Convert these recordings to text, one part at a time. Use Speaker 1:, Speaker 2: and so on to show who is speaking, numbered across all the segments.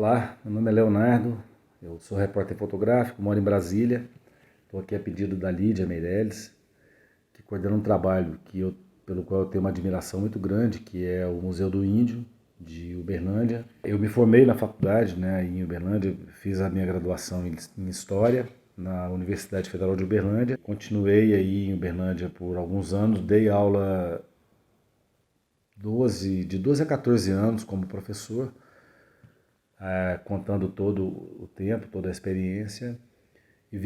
Speaker 1: Olá, meu nome é Leonardo, eu sou repórter fotográfico, moro em Brasília. Estou aqui a pedido da Lídia Meirelles, que coordena um trabalho pelo qual eu tenho uma admiração muito grande, que é o Museu do Índio, de Uberlândia. Eu me formei na faculdade, né, em Uberlândia, fiz a minha graduação em História na Universidade Federal de Uberlândia. Continuei aí em Uberlândia por alguns anos, dei aula de 12 a 14 anos como professor, contando todo o tempo, toda a experiência. E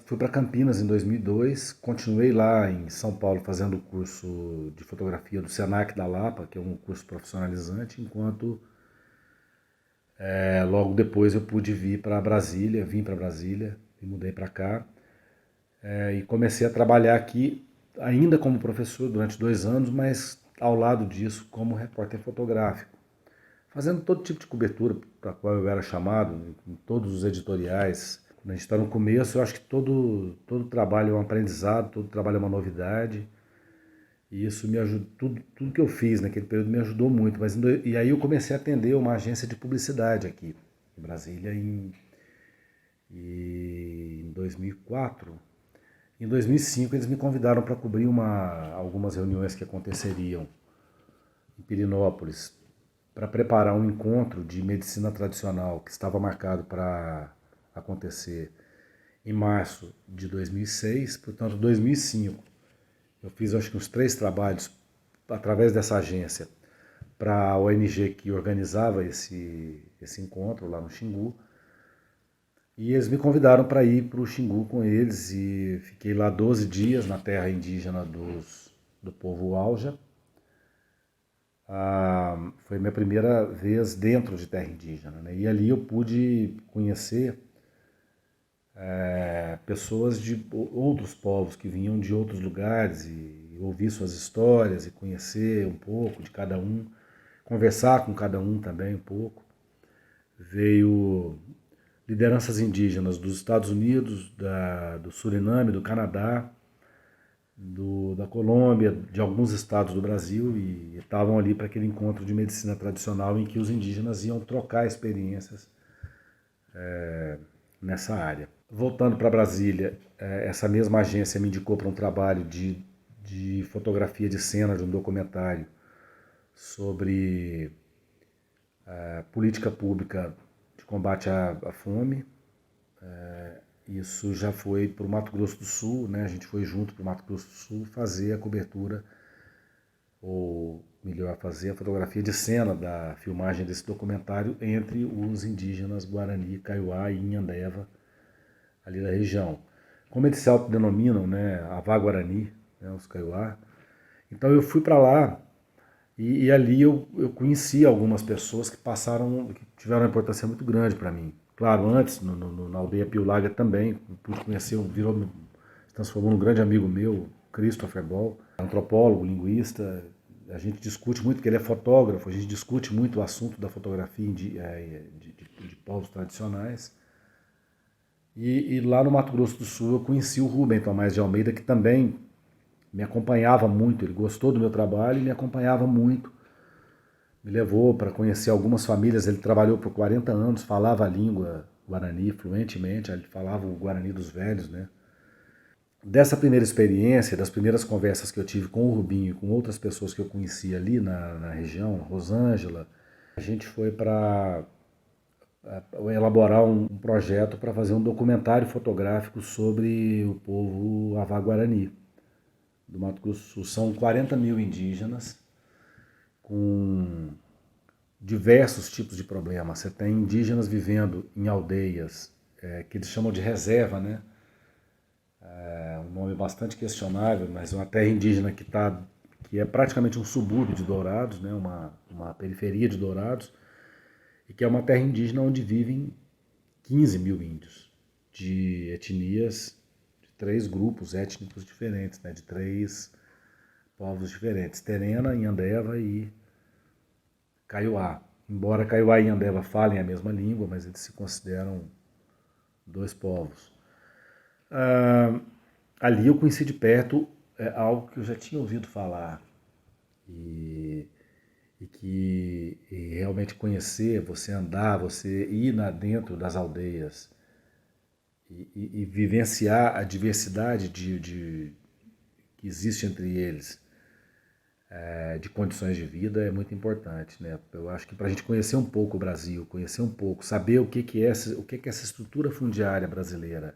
Speaker 1: fui para Campinas em 2002, continuei lá em São Paulo fazendo o curso de fotografia do Senac da Lapa, que é um curso profissionalizante, enquanto logo depois eu pude vim para Brasília e mudei para cá. E comecei a trabalhar aqui ainda como professor durante 2 anos, mas ao lado disso como repórter fotográfico, fazendo todo tipo de cobertura para a qual eu era chamado, em todos os editoriais. Quando a gente está no começo, eu acho que todo trabalho é um aprendizado, todo trabalho é uma novidade. E isso me ajudou, tudo que eu fiz naquele período me ajudou muito. E aí eu comecei a atender uma agência de publicidade aqui em Brasília em 2004. Em 2005 eles me convidaram para cobrir algumas reuniões que aconteceriam em Pirinópolis, para preparar um encontro de medicina tradicional que estava marcado para acontecer em março de 2006, portanto 2005. Eu fiz acho que uns 3 trabalhos através dessa agência para a ONG que organizava esse encontro lá no Xingu. E eles me convidaram para ir para o Xingu com eles e fiquei lá 12 dias na terra indígena do povo Auja. Foi minha primeira vez dentro de terra indígena, né? E ali eu pude conhecer pessoas de outros povos que vinham de outros lugares e ouvir suas histórias e conhecer um pouco de cada um, conversar com cada um também um pouco. Veio lideranças indígenas dos Estados Unidos, do Suriname, do Canadá, da Colômbia, de alguns estados do Brasil, e estavam ali para aquele encontro de medicina tradicional em que os indígenas iam trocar experiências nessa área. Voltando para Brasília, essa mesma agência me indicou para um trabalho de fotografia de cena de um documentário sobre política pública de combate à fome. Isso já foi para o Mato Grosso do Sul, né? A gente foi junto para o Mato Grosso do Sul fazer a cobertura, ou melhor, fazer a fotografia de cena da filmagem desse documentário entre os indígenas Guarani, Kaiowá e Inhandeva, ali da região. Como eles se autodenominam, né, Avá Guarani, né, os Kaiowá. Então eu fui para lá e ali eu conheci algumas pessoas que tiveram uma importância muito grande para mim. Claro, antes, na aldeia Piulaga também, pude conhecer, se transformou num grande amigo meu, Christopher Ball, antropólogo, linguista. A gente discute muito, porque ele é fotógrafo, a gente discute muito o assunto da fotografia de povos tradicionais. E lá no Mato Grosso do Sul eu conheci o Rubem Tomás de Almeida, que também me acompanhava muito, ele gostou do meu trabalho e me acompanhava muito. Me levou para conhecer algumas famílias, ele trabalhou por 40 anos, falava a língua guarani fluentemente, ele falava o guarani dos velhos, né? Dessa primeira experiência, das primeiras conversas que eu tive com o Rubinho e com outras pessoas que eu conhecia ali na região, Rosângela, a gente foi para elaborar um projeto para fazer um documentário fotográfico sobre o povo Avá Guarani do Mato Grosso do Sul. São 40 mil indígenas com diversos tipos de problemas. Você tem indígenas vivendo em aldeias que eles chamam de reserva, né? Um nome bastante questionável, mas é uma terra indígena que é praticamente um subúrbio de Dourados, né? Uma periferia de Dourados, e que é uma terra indígena onde vivem 15 mil índios, de etnias, de 3 grupos étnicos diferentes, né? De 3 povos diferentes, Terena, Inhandeva e Kaiowá. Embora Kaiowá e Inhandeva falem a mesma língua, mas eles se consideram 2 povos. Ali eu conheci de perto algo que eu já tinha ouvido falar. E e realmente conhecer, você andar, você ir dentro das aldeias e vivenciar a diversidade que existe entre eles, de condições de vida é muito importante, né? Eu acho que para a gente conhecer um pouco o Brasil, conhecer um pouco, saber o que essa estrutura fundiária brasileira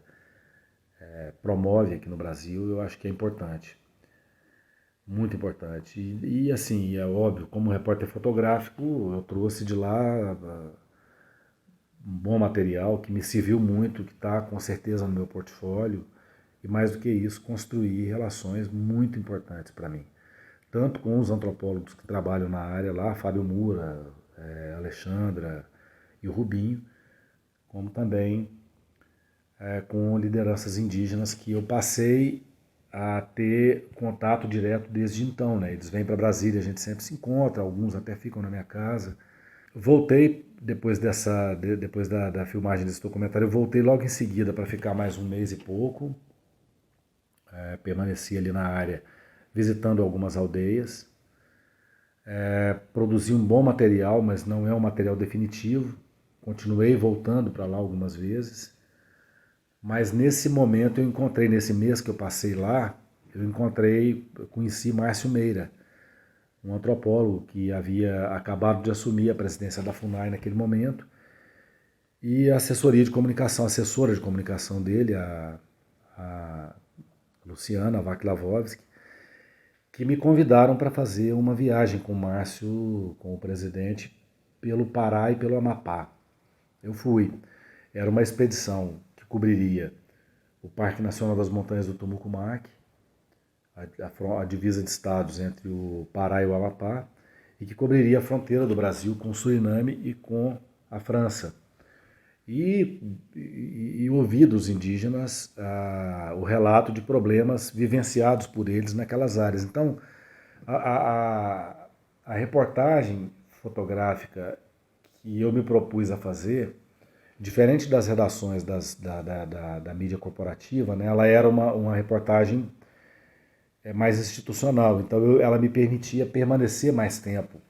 Speaker 1: promove aqui no Brasil, eu acho que é importante, muito importante. Assim, é óbvio, como repórter fotográfico, eu trouxe de lá um bom material que me serviu muito, que está com certeza no meu portfólio, e mais do que isso, construir relações muito importantes para mim. Tanto com os antropólogos que trabalham na área lá, Fábio Moura, Alexandra e o Rubinho, como também com lideranças indígenas que eu passei a ter contato direto desde então, né? Eles vêm para Brasília, a gente sempre se encontra, alguns até ficam na minha casa. Voltei depois da filmagem desse documentário, eu voltei logo em seguida para ficar mais um mês e pouco. Permaneci ali na área visitando algumas aldeias. Produzi um bom material, mas não é um material definitivo. Continuei voltando para lá algumas vezes. Mas nesse momento eu encontrei, nesse mês que eu passei lá, eu conheci Márcio Meira, um antropólogo que havia acabado de assumir a presidência da FUNAI naquele momento, e a assessora de comunicação dele, a Luciana Vaklavovski, que me convidaram para fazer uma viagem com o Márcio, com o presidente, pelo Pará e pelo Amapá. Eu fui. Era uma expedição que cobriria o Parque Nacional das Montanhas do Tumucumaque, a divisa de estados entre o Pará e o Amapá, e que cobriria a fronteira do Brasil com o Suriname e com a França. E ouvi dos indígenas o relato de problemas vivenciados por eles naquelas áreas. Então, a reportagem fotográfica que eu me propus a fazer, diferente das redações da mídia corporativa, né, ela era uma reportagem mais institucional. Então ela me permitia permanecer mais tempo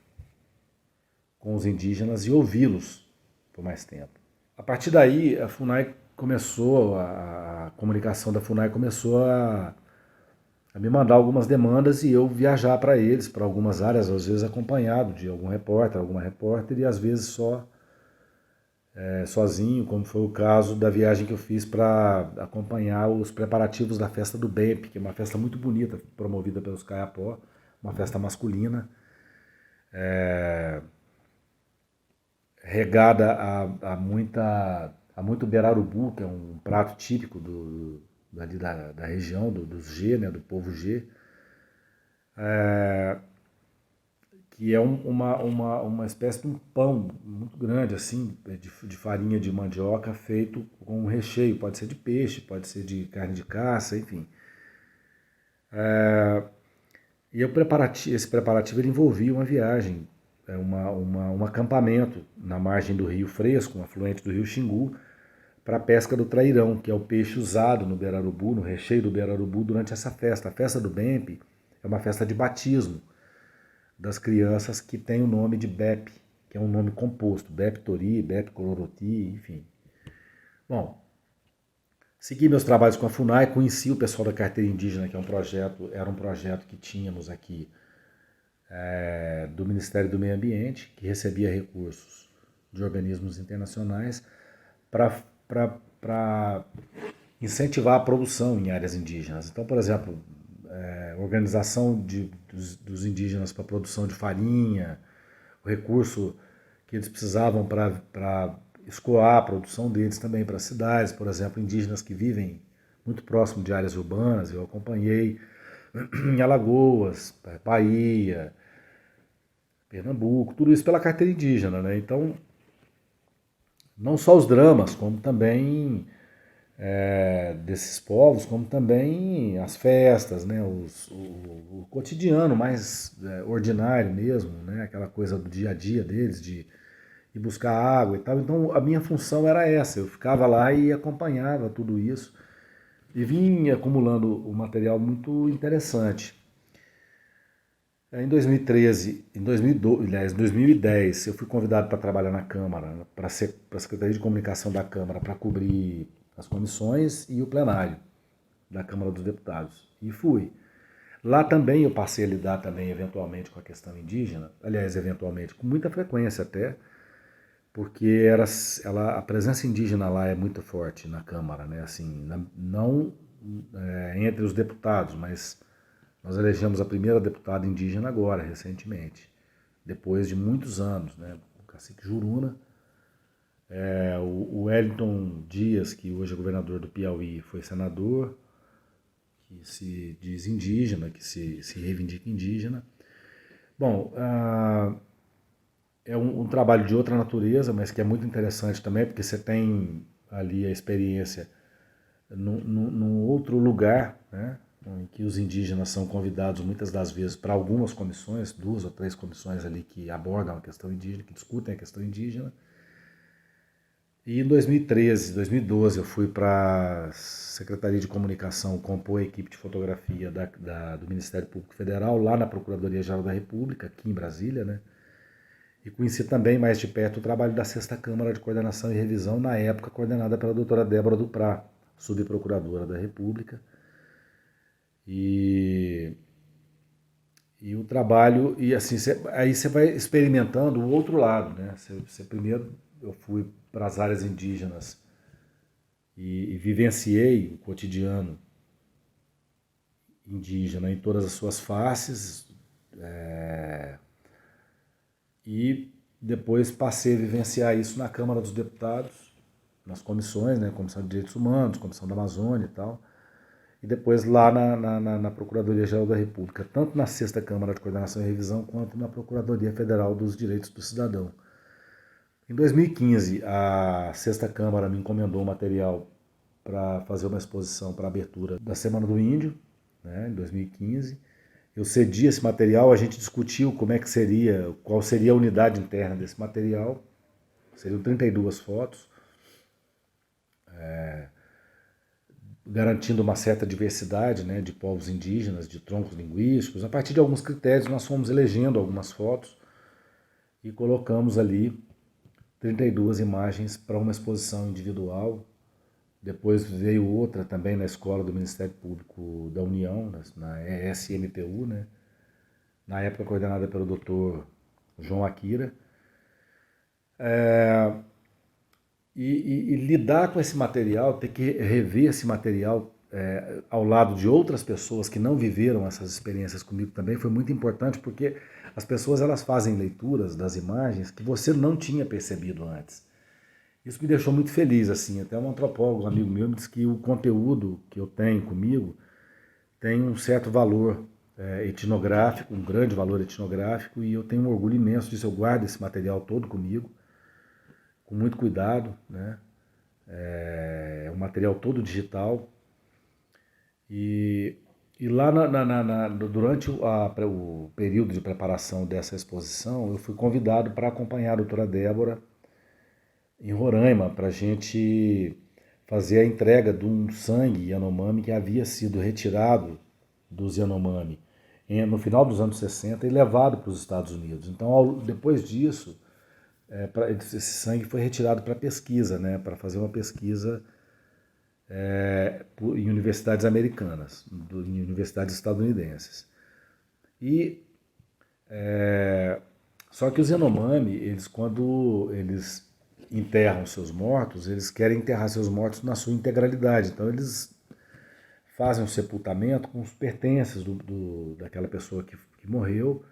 Speaker 1: com os indígenas e ouvi-los por mais tempo. A partir daí, a FUNAI começou, a comunicação da FUNAI começou a me mandar algumas demandas e eu viajar para eles, para algumas áreas, às vezes acompanhado de algum repórter, alguma repórter, e às vezes só sozinho, como foi o caso da viagem que eu fiz para acompanhar os preparativos da festa do BEMP, que é uma festa muito bonita, promovida pelos Caiapó, uma festa masculina, regada a muito berarubu, que é um prato típico dali da região, dos G, né, do povo G, que é uma espécie de um pão muito grande, assim, de farinha de mandioca, feito com um recheio, pode ser de peixe, pode ser de carne de caça, enfim. E esse preparativo ele envolvia uma viagem, um acampamento na margem do Rio Fresco, um afluente do Rio Xingu, para a pesca do trairão, que é o peixe usado no berarubu, no recheio do berarubu, durante essa festa. A festa do BEMP é uma festa de batismo das crianças que tem o nome de BEP, que é um nome composto, BEP Tori, BEP Cororoti, enfim. Bom, segui meus trabalhos com a FUNAI, conheci o pessoal da Carteira Indígena, que era um projeto que tínhamos aqui do Ministério do Meio Ambiente, que recebia recursos de organismos internacionais para incentivar a produção em áreas indígenas. Então, por exemplo, organização dos indígenas para a produção de farinha, o recurso que eles precisavam para escoar a produção deles também para as cidades, por exemplo, indígenas que vivem muito próximo de áreas urbanas, eu acompanhei em Alagoas, Bahia, Pernambuco, tudo isso pela carteira indígena, né? Então, não só os dramas, como também desses povos, como também as festas, né? O cotidiano mais ordinário mesmo, né? Aquela coisa do dia a dia deles, de ir buscar água e tal. Então a minha função era essa, eu ficava lá e acompanhava tudo isso e vim acumulando um material muito interessante. Em 2013, em 2012, aliás, em 2010, eu fui convidado para trabalhar na Câmara, para a Secretaria de Comunicação da Câmara, para cobrir as comissões e o plenário da Câmara dos Deputados. E fui. Lá também eu passei a lidar também eventualmente com a questão indígena, aliás, eventualmente, com muita frequência até, porque a presença indígena lá é muito forte na Câmara, né? Assim, não entre os deputados, mas nós elegemos a primeira deputada indígena agora, recentemente, depois de muitos anos, né? O cacique Juruna, o Wellington Dias, que hoje é governador do Piauí, foi senador, que se diz indígena, que se reivindica indígena. Bom, é um trabalho de outra natureza, mas que é muito interessante também, porque você tem ali a experiência num outro lugar, né, em que os indígenas são convidados muitas das vezes para algumas comissões, 2 ou 3 comissões ali que abordam a questão indígena, que discutem a questão indígena. E em 2013, 2012 eu fui para a Secretaria de Comunicação compor a equipe de fotografia do Ministério Público Federal, lá na Procuradoria-Geral da República, aqui em Brasília, né? E conheci também mais de perto o trabalho da Sexta Câmara de Coordenação e Revisão, na época coordenada pela doutora Débora Duprá, subprocuradora da República. E, e o trabalho, e assim, aí você vai experimentando o outro lado, né? Primeiro eu fui para as áreas indígenas e vivenciei o cotidiano indígena em todas as suas faces, e depois passei a vivenciar isso na Câmara dos Deputados, nas comissões, né, Comissão de Direitos Humanos, Comissão da Amazônia e tal, e depois lá na Procuradoria-Geral da República, tanto na Sexta Câmara de Coordenação e Revisão, quanto na Procuradoria Federal dos Direitos do Cidadão. Em 2015, a Sexta Câmara me encomendou um material para fazer uma exposição para a abertura da Semana do Índio, né, em 2015. Eu cedi esse material, a gente discutiu como é que seria, qual seria a unidade interna desse material. Seriam 32 fotos, garantindo uma certa diversidade, né, de povos indígenas, de troncos linguísticos. A partir de alguns critérios, nós fomos elegendo algumas fotos e colocamos ali 32 imagens para uma exposição individual. Depois veio outra também na escola do Ministério Público da União, na ESMPU, né? Na época coordenada pelo Dr. João Akira. E lidar com esse material, ter que rever esse material ao lado de outras pessoas que não viveram essas experiências comigo também foi muito importante, porque as pessoas elas fazem leituras das imagens que você não tinha percebido antes. Isso me deixou muito feliz, assim. Até um antropólogo, um amigo meu, me disse que o conteúdo que eu tenho comigo tem um certo valor etnográfico, um grande valor etnográfico, e eu tenho um orgulho imenso disso. Eu guardo esse material todo comigo, com muito cuidado, né? É um material todo digital. E lá durante o período de preparação dessa exposição, eu fui convidado para acompanhar a doutora Débora em Roraima, para a gente fazer a entrega de um sangue Yanomami que havia sido retirado dos Yanomami no final dos anos 60 e levado para os Estados Unidos. Então, depois disso, esse sangue foi retirado para pesquisa, né, para fazer uma pesquisa em universidades americanas, em universidades estadunidenses. E só que os Yanomami, eles quando eles enterram seus mortos, eles querem enterrar seus mortos na sua integralidade. Então eles fazem um sepultamento com os pertences daquela pessoa que morreu,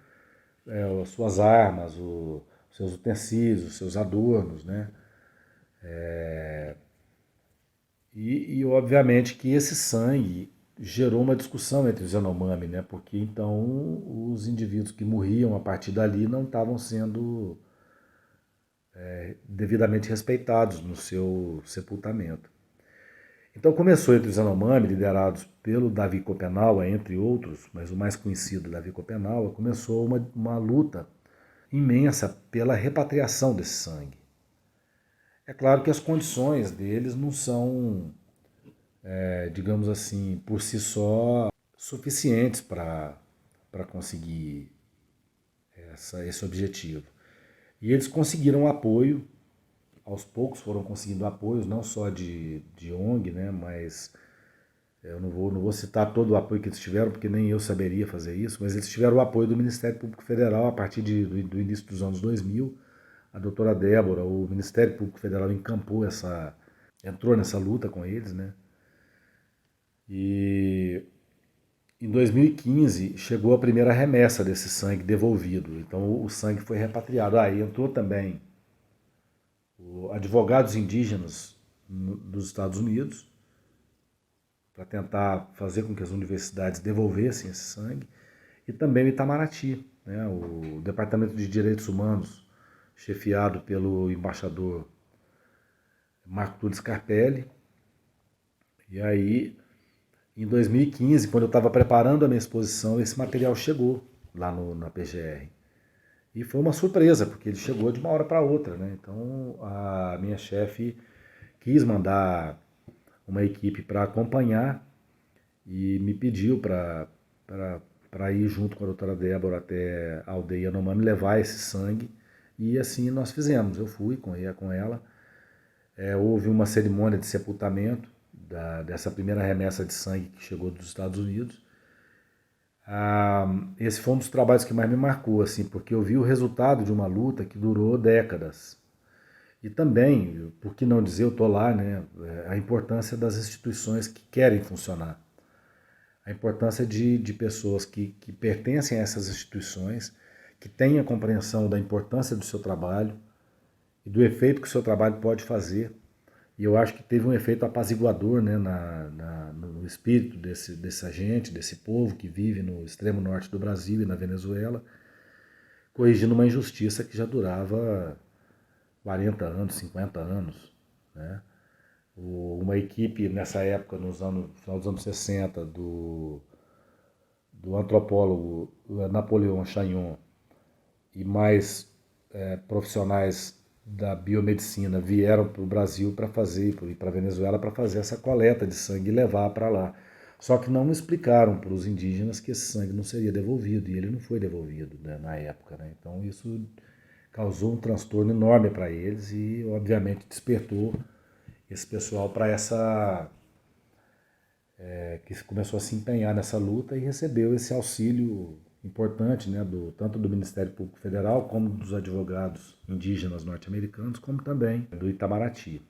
Speaker 1: as suas armas, os seus utensílios, os seus adornos, né? E obviamente que esse sangue gerou uma discussão entre os Yanomami, né? Porque então os indivíduos que morriam a partir dali não estavam sendo devidamente respeitados no seu sepultamento. Então começou entre os Yanomami, liderados pelo Davi Copenaua, entre outros, mas o mais conhecido, Davi Copenaua, começou uma luta imensa pela repatriação desse sangue. É claro que as condições deles não são, digamos assim, por si só, suficientes para conseguir esse objetivo. E eles conseguiram apoio, aos poucos foram conseguindo apoios, não só de ONG, né, mas eu não vou citar todo o apoio que eles tiveram, porque nem eu saberia fazer isso, mas eles tiveram o apoio do Ministério Público Federal a partir do início dos anos 2000. A doutora Débora, o Ministério Público Federal entrou nessa luta com eles, né? E em 2015 chegou a primeira remessa desse sangue devolvido. Então o sangue foi repatriado. Aí entrou também advogados indígenas dos Estados Unidos para tentar fazer com que as universidades devolvessem esse sangue. E também o Itamaraty, né? O Departamento de Direitos Humanos, chefiado pelo embaixador Marco Túlio Scarpelli. E aí, em 2015, quando eu estava preparando a minha exposição, esse material chegou lá na PGR. E foi uma surpresa, porque ele chegou de uma hora para outra, né? Então, a minha chefe quis mandar uma equipe para acompanhar e me pediu para ir junto com a doutora Débora até a aldeia Yanomami levar esse sangue. E assim nós fizemos. Eu fui com ela. Houve uma cerimônia de sepultamento dessa primeira remessa de sangue que chegou dos Estados Unidos. Esse foi um dos trabalhos que mais me marcou, assim, porque eu vi o resultado de uma luta que durou décadas. E também, por que não dizer, eu estou lá, né, a importância das instituições que querem funcionar. A importância de pessoas que pertencem a essas instituições, que têm a compreensão da importância do seu trabalho e do efeito que o seu trabalho pode fazer. E eu acho que teve um efeito apaziguador, né, no espírito dessa gente, desse povo que vive no extremo norte do Brasil e na Venezuela, corrigindo uma injustiça que já durava 40 anos, 50 anos. Né? Uma equipe nessa época, no final dos anos 60, do antropólogo Napoleon Chagnon e mais profissionais da biomedicina vieram para o Brasil para fazer, e para a Venezuela para fazer essa coleta de sangue e levar para lá. Só que não explicaram para os indígenas que esse sangue não seria devolvido, e ele não foi devolvido, né, na época. Né? Então isso causou um transtorno enorme para eles e, obviamente, despertou esse pessoal para que começou a se empenhar nessa luta e recebeu esse auxílio importante, né, tanto do Ministério Público Federal, como dos advogados indígenas norte-americanos, como também do Itamaraty.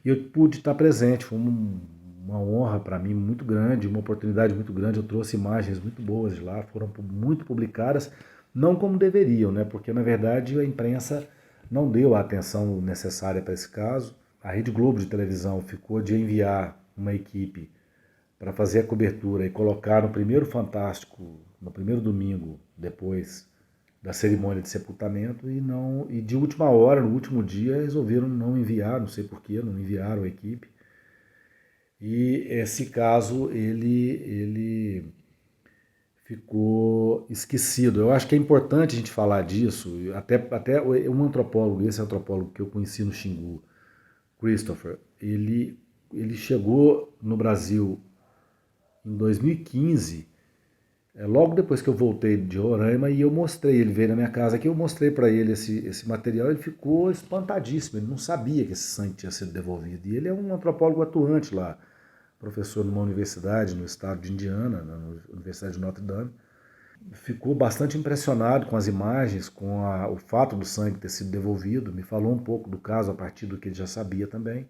Speaker 1: E eu pude estar presente, foi uma honra para mim muito grande, uma oportunidade muito grande. Eu trouxe imagens muito boas de lá, foram muito publicadas, não como deveriam, né, porque na verdade a imprensa não deu a atenção necessária para esse caso. A Rede Globo de televisão ficou de enviar uma equipe para fazer a cobertura e colocar no primeiro Fantástico, no primeiro domingo depois da cerimônia de sepultamento, e de última hora, no último dia, resolveram não enviar, não sei porquê, não enviaram a equipe. E esse caso, ele ficou esquecido. Eu acho que é importante a gente falar disso, até um antropólogo, esse antropólogo que eu conheci no Xingu, Christopher, ele chegou no Brasil em 2015, logo depois que eu voltei de Roraima, e eu mostrei, ele veio na minha casa aqui, eu mostrei para ele esse material, ele ficou espantadíssimo, ele não sabia que esse sangue tinha sido devolvido. E ele é um antropólogo atuante lá, professor numa universidade no estado de Indiana, na Universidade de Notre Dame. Ficou bastante impressionado com as imagens, com o fato do sangue ter sido devolvido, me falou um pouco do caso a partir do que ele já sabia também.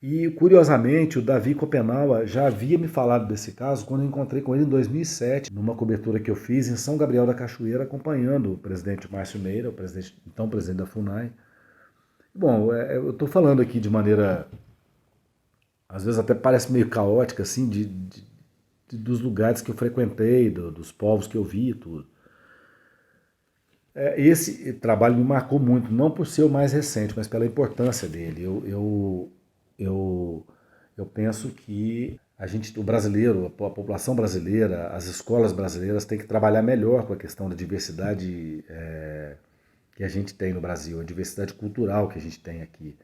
Speaker 1: E, curiosamente, o Davi Copenaua já havia me falado desse caso quando eu encontrei com ele em 2007, numa cobertura que eu fiz em São Gabriel da Cachoeira, acompanhando o presidente Márcio Meira, então presidente da FUNAI. Bom, eu estou falando aqui de maneira, às vezes até parece meio caótica, assim, dos lugares que eu frequentei, dos povos que eu vi e tudo. Esse trabalho me marcou muito, não por ser o mais recente, mas pela importância dele. Eu penso que o brasileiro, a população brasileira, as escolas brasileiras têm que trabalhar melhor com a questão da diversidade que a gente tem no Brasil, a diversidade cultural que a gente tem aqui.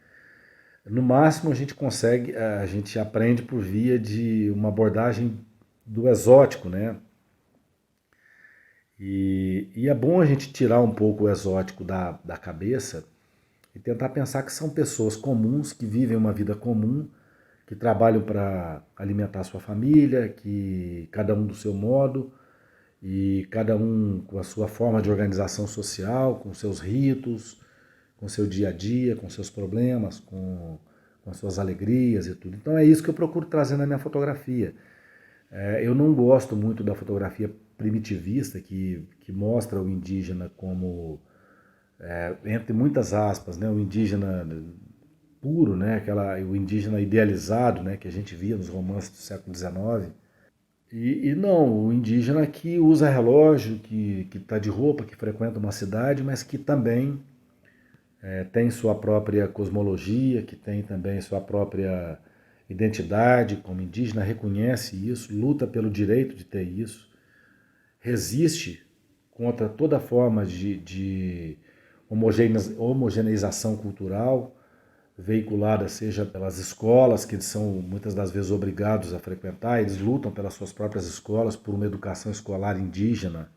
Speaker 1: No máximo a gente aprende por via de uma abordagem do exótico, né? E é bom a gente tirar um pouco o exótico da cabeça e tentar pensar que são pessoas comuns, que vivem uma vida comum, que trabalham para alimentar a sua família, que cada um do seu modo, e cada um com a sua forma de organização social, com seus ritos, com seu dia a dia, com seus problemas, com as suas alegrias e tudo. Então é isso que eu procuro trazer na minha fotografia. Eu não gosto muito da fotografia primitivista, que mostra o indígena como, entre muitas aspas, né, o indígena puro, né, o indígena idealizado, né, que a gente via nos romances do século XIX. E não, o indígena que usa relógio, que está de roupa, que frequenta uma cidade, mas que também tem sua própria cosmologia, que tem também sua própria identidade como indígena, reconhece isso, luta pelo direito de ter isso, resiste contra toda forma de homogeneização cultural veiculada, seja pelas escolas, que eles são muitas das vezes obrigados a frequentar, eles lutam pelas suas próprias escolas, por uma educação escolar indígena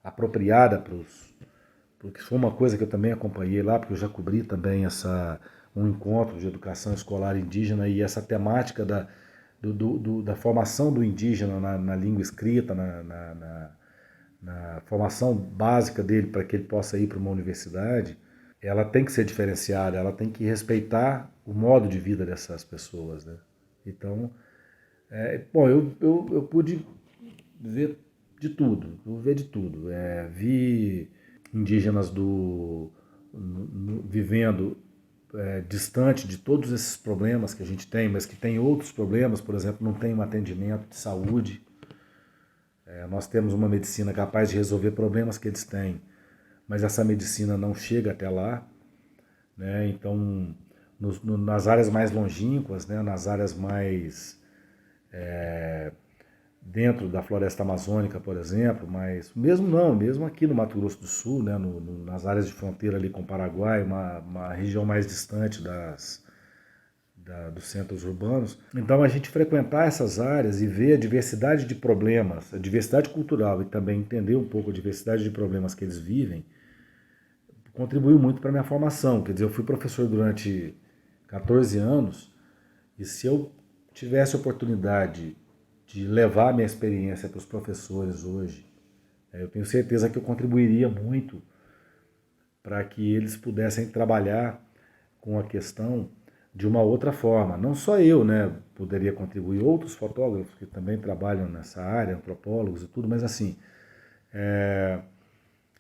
Speaker 1: apropriada para os. Porque foi uma coisa que eu também acompanhei lá, porque eu já cobri também um encontro de educação escolar indígena e essa temática da formação do indígena na língua escrita, na formação básica dele para que ele possa ir para uma universidade, ela tem que ser diferenciada, ela tem que respeitar o modo de vida dessas pessoas, né? Então, bom, eu pude ver de tudo, ver de tudo. Vi indígenas vivendo distante de todos esses problemas que a gente tem, mas que tem outros problemas, por exemplo, não tem um atendimento de saúde. Nós temos uma medicina capaz de resolver problemas que eles têm, mas essa medicina não chega até lá, né? Então, nas áreas mais longínquas, né? Nas áreas mais dentro da floresta amazônica, por exemplo, mas mesmo aqui no Mato Grosso do Sul, né? Nas áreas de fronteira ali com o Paraguai, uma região mais distante dos centros urbanos. Então a gente frequentar essas áreas e ver a diversidade de problemas, a diversidade cultural e também entender um pouco a diversidade de problemas que eles vivem, contribuiu muito para a minha formação. Quer dizer, eu fui professor durante 14 anos e se eu tivesse a oportunidade de levar a minha experiência para os professores hoje, eu tenho certeza que eu contribuiria muito para que eles pudessem trabalhar com a questão de uma outra forma. Não só eu, né, poderia contribuir, outros fotógrafos que também trabalham nessa área, antropólogos e tudo, mas assim,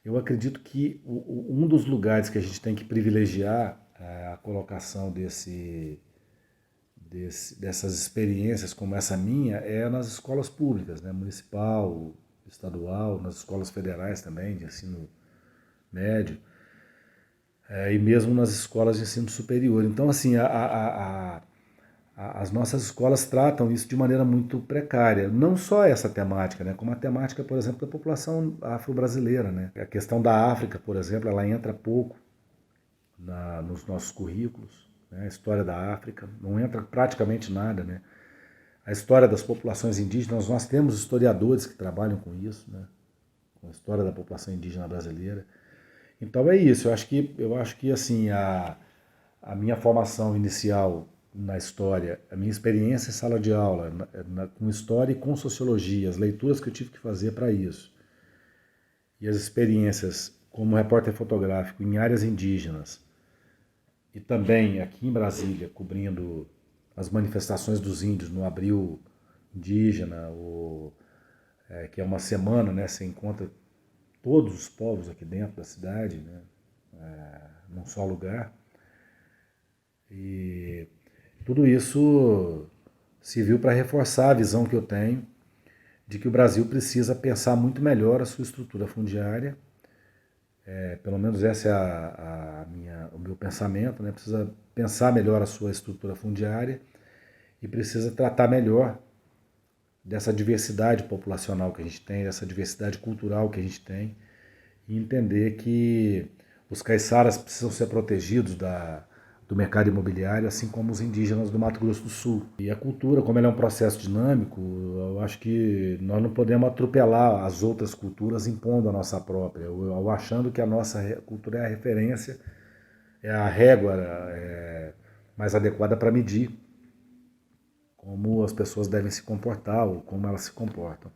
Speaker 1: eu acredito que um dos lugares que a gente tem que privilegiar a colocação dessas experiências como essa minha é nas escolas públicas, né, municipal, estadual, nas escolas federais também, de ensino médio, e mesmo nas escolas de ensino superior. Então, assim, as nossas escolas tratam isso de maneira muito precária. Não só essa temática, né, como a temática, por exemplo, da população afro-brasileira. Né? A questão da África, por exemplo, ela entra pouco nos nossos currículos. Né? A história da África não entra praticamente nada. Né? A história das populações indígenas, nós temos historiadores que trabalham com isso, né? Com a história da população indígena brasileira. Então é isso, eu acho que assim, a minha formação inicial na história, a minha experiência em sala de aula, com história e com sociologia, as leituras que eu tive que fazer para isso, e as experiências como repórter fotográfico em áreas indígenas, e também aqui em Brasília, cobrindo as manifestações dos índios no Abril Indígena, que é uma semana, né, você encontra todos os povos aqui dentro da cidade, né, num só lugar. E tudo isso serviu para reforçar a visão que eu tenho de que o Brasil precisa pensar muito melhor a sua estrutura fundiária. Pelo menos esse é o meu pensamento, né? Precisa pensar melhor a sua estrutura fundiária e precisa tratar melhor dessa diversidade populacional que a gente tem, dessa diversidade cultural que a gente tem, e entender que os caiçaras precisam ser protegidos do mercado imobiliário, assim como os indígenas do Mato Grosso do Sul. E a cultura, como ela é um processo dinâmico, eu acho que nós não podemos atropelar as outras culturas impondo a nossa própria, ou achando que a nossa cultura é a referência, é a régua mais adequada para medir como as pessoas devem se comportar ou como elas se comportam.